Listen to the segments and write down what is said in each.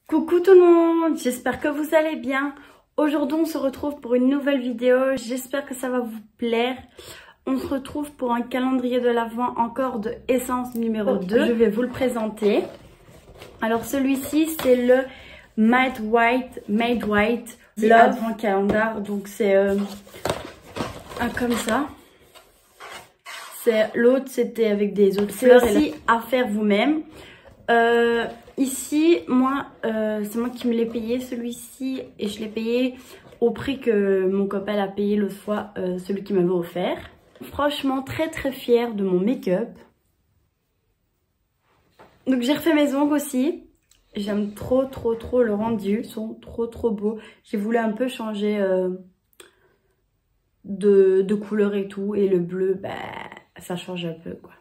Coucou tout le monde, j'espère que vous allez bien. Aujourd'hui on se retrouve pour une nouvelle vidéo, j'espère que ça va vous plaire. On se retrouve pour un calendrier de l'Avent encore de Essence numéro 2. Je vais vous le présenter. Alors celui-ci c'est le Made White Love Advent Calendar. Donc c'est comme ça. L'autre c'était avec des autres fleurs. C'est aussi à faire vous-même. Ici, moi, c'est moi qui me l'ai payé celui-ci et je l'ai payé au prix que mon copain a payé l'autre fois, celui qui m'avait offert. Franchement, très fière de mon make-up. Donc j'ai refait mes ongles aussi. J'aime trop le rendu, ils sont trop beaux. J'ai voulu un peu changer de couleur et tout, et le bleu, bah, ça change un peu quoi.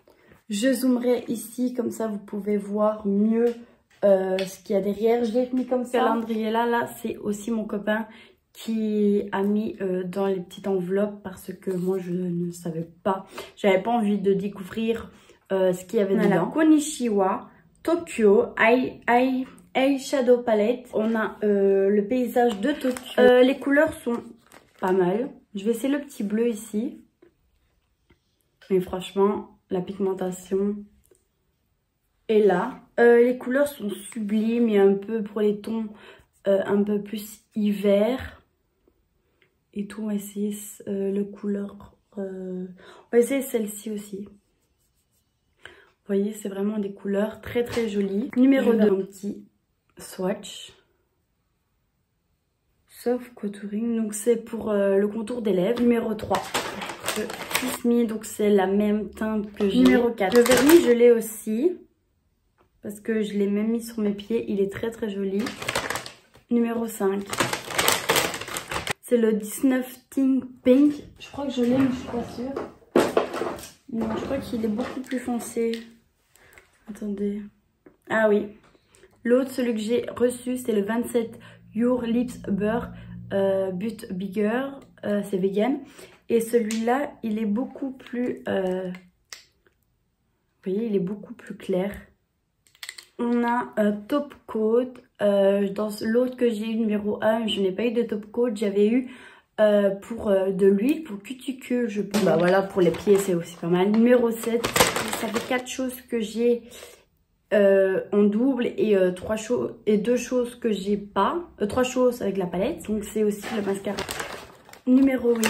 Je zoomerai ici, comme ça vous pouvez voir mieux ce qu'il y a derrière. Je l'ai mis comme ça. Calendrier là c'est aussi mon copain qui a mis dans les petites enveloppes parce que moi je ne savais pas. J'avais pas envie de découvrir ce qu'il y avait dedans. La Konishiwa Tokyo Eyeshadow Palette. On a le paysage de Tokyo. Les couleurs sont pas mal. Je vais essayer le petit bleu ici. Mais franchement, la pigmentation est là. Les couleurs sont sublimes. Il y a un peu pour les tons un peu plus hiver. Et tout, on va essayer le couleur. On va essayer celle-ci aussi. Vous voyez, c'est vraiment des couleurs très jolies. Numéro 2, un petit swatch. Soft contouring, donc c'est pour le contour des lèvres. Numéro 3. Kiss Me, donc c'est la même teinte que j'ai. Numéro 4. Le vernis, je l'ai aussi. Parce que je l'ai même mis sur mes pieds. Il est très joli. Numéro 5. C'est le 19 Teen Pink. Je crois que je l'ai, mais je suis pas sûre. Non, je crois qu'il est beaucoup plus foncé. Attendez. Ah oui. L'autre, celui que j'ai reçu, c'est le 27 Your Lips Beurre But Bigger. C'est vegan. Et celui-là, il est beaucoup plus... vous voyez, il est beaucoup plus clair. On a un top coat. Dans l'autre que j'ai eu, numéro 1, je n'ai pas eu de top coat. J'avais eu pour de l'huile, pour cuticule, je pense. Bah voilà, pour les pieds, c'est aussi pas mal. Numéro 7, ça fait 4 choses que j'ai en double et 2 choses que j'ai pas. 3 choses avec la palette. Donc c'est aussi le mascara. Numéro 8.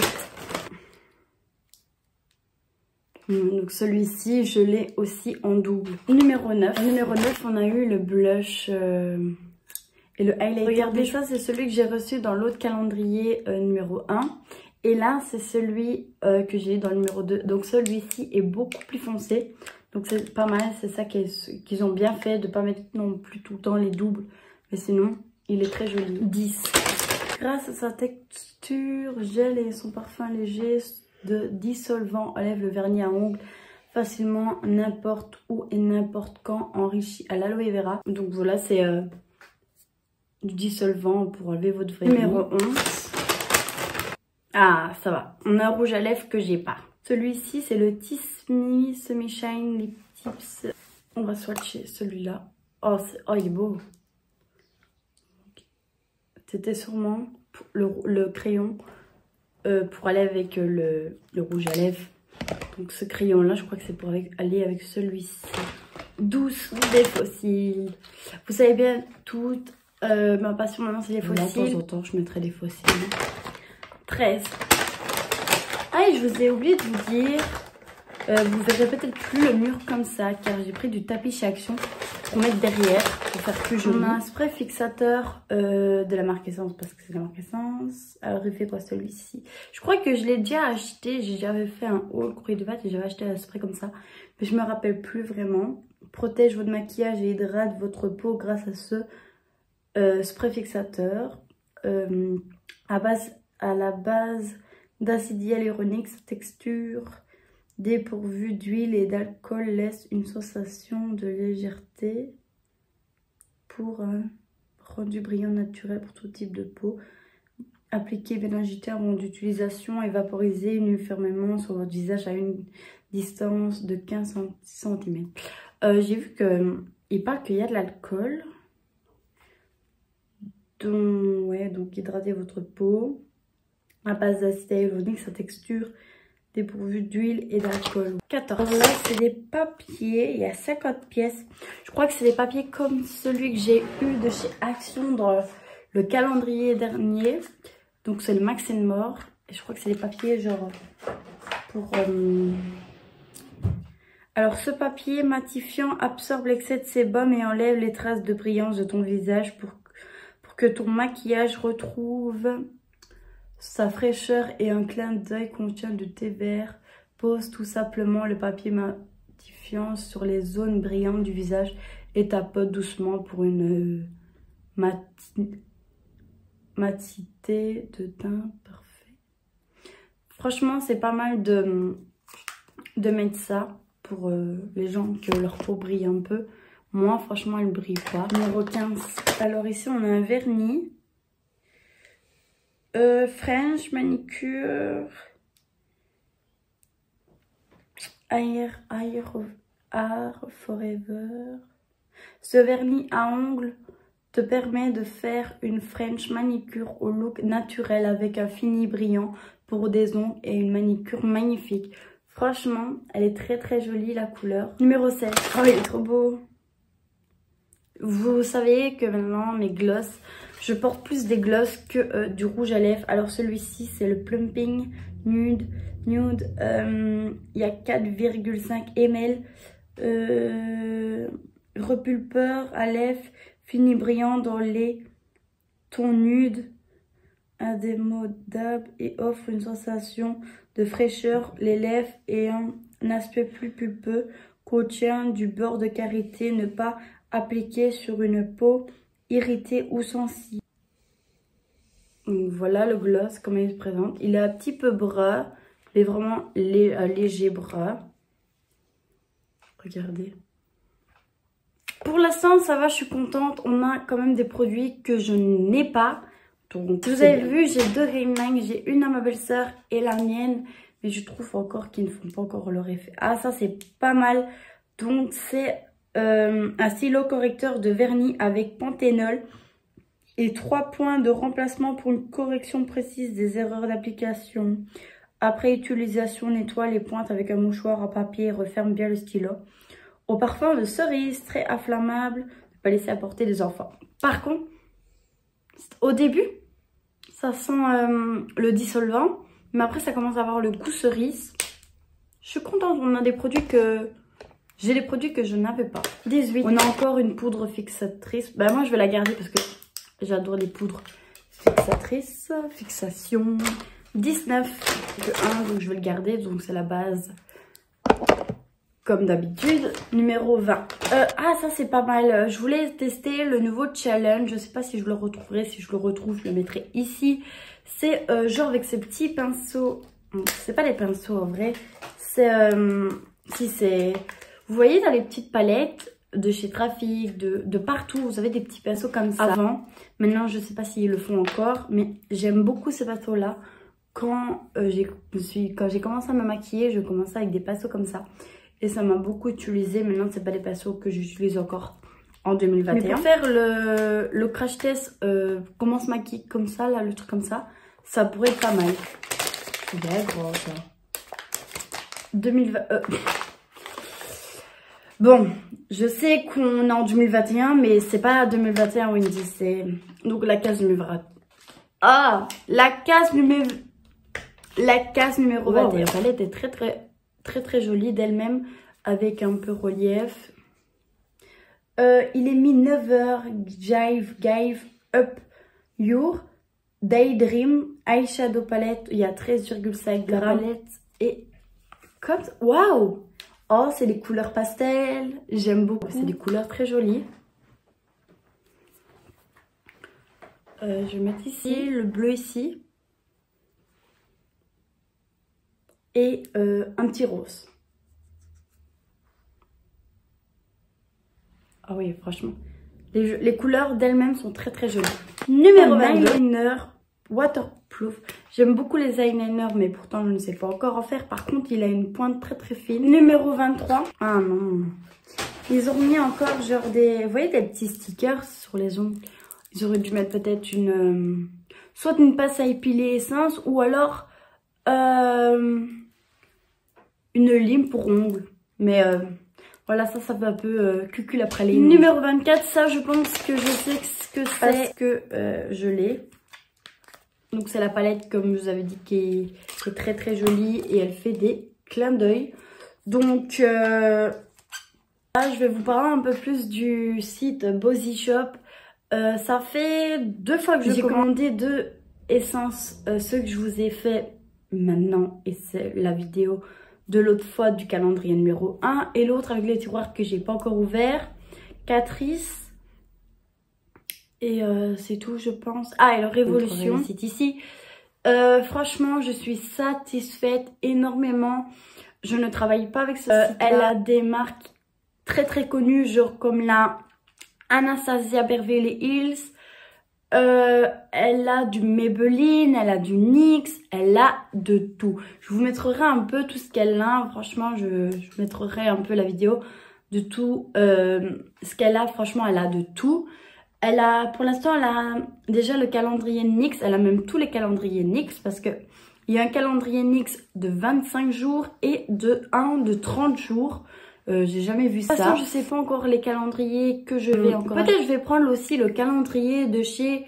Donc celui-ci, je l'ai aussi en double. Numéro 9. Numéro 9, on a eu le blush et le highlighter. Regardez, ça c'est celui que j'ai reçu dans l'autre calendrier numéro 1. Et là, c'est celui que j'ai dans le numéro 2. Donc celui-ci est beaucoup plus foncé. Donc c'est pas mal, c'est ça qu'ils ont bien fait, de ne pas mettre non plus tout le temps les doubles. Mais sinon, il est très joli. 10. Grâce à sa texture, gel et son parfum léger de dissolvant enlève le vernis à ongles facilement n'importe où et n'importe quand, enrichi à l'aloe vera. Donc voilà, c'est du dissolvant pour enlever votre vernis. Numéro 11. Ah, ça va. On a un rouge à lèvres que j'ai pas. Celui-ci, c'est le Kiss Me Semi Shine Lip Tips. On va swatcher celui-là. Oh, il est beau. C'était sûrement le crayon pour aller avec le rouge à lèvres. Donc ce crayon là, je crois que c'est pour aller avec celui-ci. 12 des fossiles. Vous savez bien toute ma passion maintenant, c'est les fossiles. De temps en temps je mettrai des fossiles. 13. Ah, et je vous ai oublié de vous dire, vous verrez peut-être plus le mur comme ça, car j'ai pris du tapis chez Action pour mettre derrière, pour faire plus joli. On a un spray fixateur de la marque Essence, parce que c'est la marque Essence. Alors il fait quoi celui-ci? Je crois que je l'ai déjà acheté, j'avais fait un haul courrier de Vat et j'avais acheté un spray comme ça, mais je me rappelle plus vraiment. Protège votre maquillage et hydrate votre peau grâce à ce spray fixateur. À la base d'acide hyaluronique, sa texture dépourvue d'huile et d'alcool laisse une sensation de légèreté pour un rendu brillant naturel pour tout type de peau. Appliquez bien agité avant d'utilisation et vaporisez uniformément sur votre visage à une distance de 15 cm. J'ai vu qu'il parle qu'il y a de l'alcool. donc hydrater votre peau à base d'acide hyaluronique, sa texture dépourvue d'huile et d'alcool. 14. Là, c'est des papiers. Il y a 50 pièces. Je crois que c'est des papiers comme celui que j'ai eu de chez Action dans le calendrier dernier. Donc, c'est le Max & More. Et je crois que c'est des papiers genre pour... Alors, ce papier matifiant absorbe l'excès de sébum et enlève les traces de brillance de ton visage pour que ton maquillage retrouve sa fraîcheur, et un clin d'œil contient du thé vert. Pose tout simplement le papier matifiant sur les zones brillantes du visage et tapote doucement pour une matité de teint parfait. Franchement, c'est pas mal de mettre ça pour les gens que leur peau brille un peu. Moi, franchement, elle brille pas. Numéro 15. Alors ici, on a un vernis. French manicure Air Forever. Ce vernis à ongles te permet de faire une French manicure au look naturel avec un fini brillant pour des ongles et une manicure magnifique. Franchement, elle est très très jolie la couleur. Numéro 16. Oh, il est trop beau. Vous savez que maintenant mes gloss, je porte plus des gloss que du rouge à lèvres. Alors celui-ci c'est le Plumping Nude. Il y a 4,5 ml. Repulpeur à lèvres, fini brillant dans les tons nude, indémodable et offre une sensation de fraîcheur. Les lèvres et un aspect plus pulpeux. Contient du beurre de karité. Ne pas appliquer sur une peau irritée ou sensible. Donc voilà le gloss, comment il se présente. Il est un petit peu brun, mais vraiment léger brun. Regardez. Pour l'instant, ça va, je suis contente. On a quand même des produits que je n'ai pas. Donc, vous avez vu, j'ai 2 ring-lights. J'ai une à ma belle-sœur et la mienne. Mais je trouve encore qu'ils ne font pas encore leur effet. Ah, ça, c'est pas mal. Donc, c'est un stylo correcteur de vernis avec panthénol et 3 points de remplacement pour une correction précise des erreurs d'application. Après utilisation, nettoie les pointes avec un mouchoir à papier et referme bien le stylo. Au parfum de cerise, très inflammable, ne pas laisser à portée des enfants. Par contre, au début, ça sent le dissolvant, mais après ça commence à avoir le goût cerise. Je suis contente, on a des produits que... J'ai des produits que je n'avais pas. 18. On a encore une poudre fixatrice. Bah moi je vais la garder parce que j'adore les poudres fixatrices. Fixation. 19. Donc je vais le garder. Donc c'est la base. Comme d'habitude. Numéro 20. Ah ça c'est pas mal. Je voulais tester le nouveau challenge. Je sais pas si je le retrouverai. Si je le retrouve, je le mettrai ici. C'est genre avec ces petits pinceaux. C'est pas des pinceaux en vrai. C'est... si c'est... Vous voyez dans les petites palettes de chez Trafic, de partout, vous avez des petits pinceaux comme ça. Avant, maintenant je sais pas s'ils le font encore, mais j'aime beaucoup ces pinceaux-là. Quand j'ai commencé à me maquiller, je commençais avec des pinceaux comme ça. Et ça m'a beaucoup utilisé. Maintenant, c'est pas des pinceaux que j'utilise encore en 2021. Mais pour faire le crash test, comment se maquiller comme ça, là, le truc comme ça, ça pourrait être pas mal. C'est bien gros ça. 2020... Bon, je sais qu'on est en 2021, mais c'est pas 2021 Wendy, c'est donc la case numéro... Ah, la case numéro 21. La palette est très jolie d'elle-même, avec un peu relief. Il est mis 9h, Give Up Your Daydream Eyeshadow Palette. Il y a 13,5 grammes. Et comme... Waouh! Oh, c'est des couleurs pastel. J'aime beaucoup. C'est des couleurs très jolies. Je vais mettre ici le bleu ici. Et un petit rose. Ah oui, franchement. Les couleurs d'elles-mêmes sont très jolies. Numéro 22. Eyeliner waterproof. J'aime beaucoup les eyeliners, mais pourtant je ne sais pas encore en faire. Par contre, il a une pointe très fine. Numéro 23. Ah non. Ils ont mis encore genre des... Vous voyez des petits stickers sur les ongles. Ils auraient dû mettre peut-être une... soit une passe à épiler essence ou alors une lime pour ongles. Mais voilà, ça fait un peu cucul après les... Numéro 24, ça je pense que je sais ce que c'est. Parce que je l'ai. Donc c'est la palette, comme je vous avais dit, qui est très très jolie. Et elle fait des clins d'œil. Donc là, je vais vous parler un peu plus du site Body Shop. Ça fait 2 fois que j'ai commandé 2 essences. Ceux que je vous ai fait maintenant. Et c'est la vidéo de l'autre fois du calendrier numéro 1. Et l'autre avec les tiroirs que j'ai pas encore ouvert. Catrice. Et c'est tout, je pense. Ah, et la Révolution, c'est ici. Franchement, je suis satisfaite énormément. Je ne travaille pas avec ce site-là. Elle a des marques très très connues, genre comme la Anastasia Beverly Hills. Elle a du Maybelline, elle a du NYX, elle a de tout. Je vous mettrai un peu tout ce qu'elle a. Franchement, je mettrai un peu la vidéo de tout ce qu'elle a. Franchement, elle a de tout. Elle a, pour l'instant, elle a déjà le calendrier NYX. Elle a même tous les calendriers NYX parce que il y a un calendrier NYX de 25 jours et un de 30 jours. J'ai jamais vu ça. De toute façon, je sais pas encore les calendriers que je vais encore. Peut-être je vais prendre aussi le calendrier de chez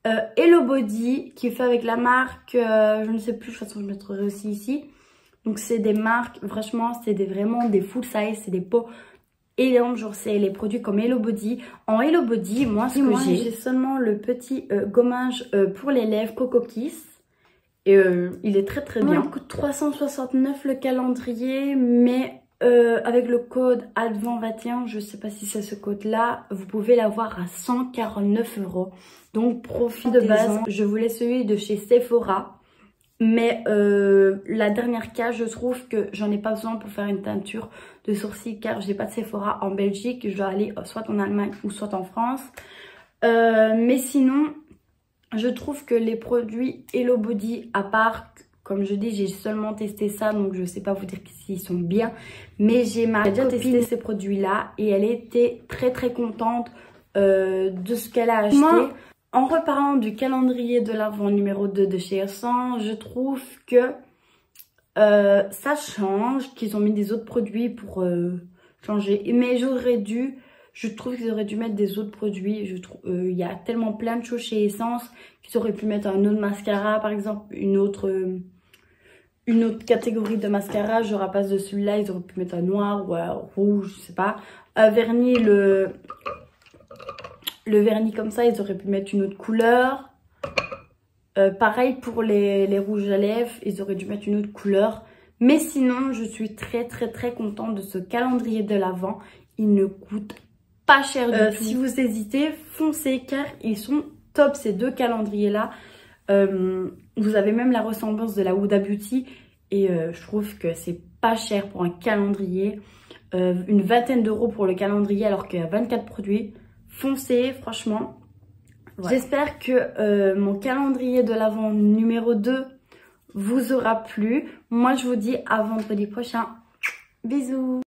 Hello Body qui est fait avec la marque, je ne sais plus, de toute façon je mettrai aussi ici. Donc c'est des marques, franchement, c'est vraiment des full size, c'est des pots énormes, genre c'est les produits comme Hello Body. En Hello Body, moi j'ai seulement le petit gommage pour les lèvres Coco Kiss. Et il est très très bien. Il coûte 369 le calendrier, mais avec le code ADVENT21, je sais pas si c'est ce code là, vous pouvez l'avoir à 149 €. Donc profitez. De base, je voulais celui de chez Sephora. Mais la dernière case, je trouve que j'en ai pas besoin pour faire une teinture de sourcils car j'ai pas de Sephora en Belgique. Je dois aller soit en Allemagne ou soit en France. Mais sinon, je trouve que les produits Hello Body, à part, comme je dis, j'ai seulement testé ça, donc je sais pas vous dire s'ils sont bien. Mais j'ai déjà testé ces produits-là et elle était très très contente de ce qu'elle a acheté. Moi, en reparlant du calendrier de l'Avent numéro 2 de chez Ersan, je trouve que ça change, qu'ils ont mis des autres produits pour changer. Mais je trouve qu'ils auraient dû mettre des autres produits. Il y a tellement plein de choses chez Essence qu'ils auraient pu mettre un autre mascara, par exemple, une autre catégorie de mascara. Genre à place de celui-là, ils auraient pu mettre un noir ou un rouge, je sais pas. Un vernis, le vernis comme ça, ils auraient pu mettre une autre couleur. Pareil pour les rouges à lèvres, ils auraient dû mettre une autre couleur. Mais sinon, je suis très très très contente de ce calendrier de l'Avent. Il ne coûte pas cher du tout. Si vous hésitez, foncez car ils sont top ces 2 calendriers-là. Vous avez même la ressemblance de la Huda Beauty. Et je trouve que c'est pas cher pour un calendrier. Une vingtaine d'euros pour le calendrier alors qu'il y a 24 produits. Foncez, franchement. Ouais. J'espère que mon calendrier de l'Avent numéro 2 vous aura plu. Moi, je vous dis à vendredi prochain. Bisous.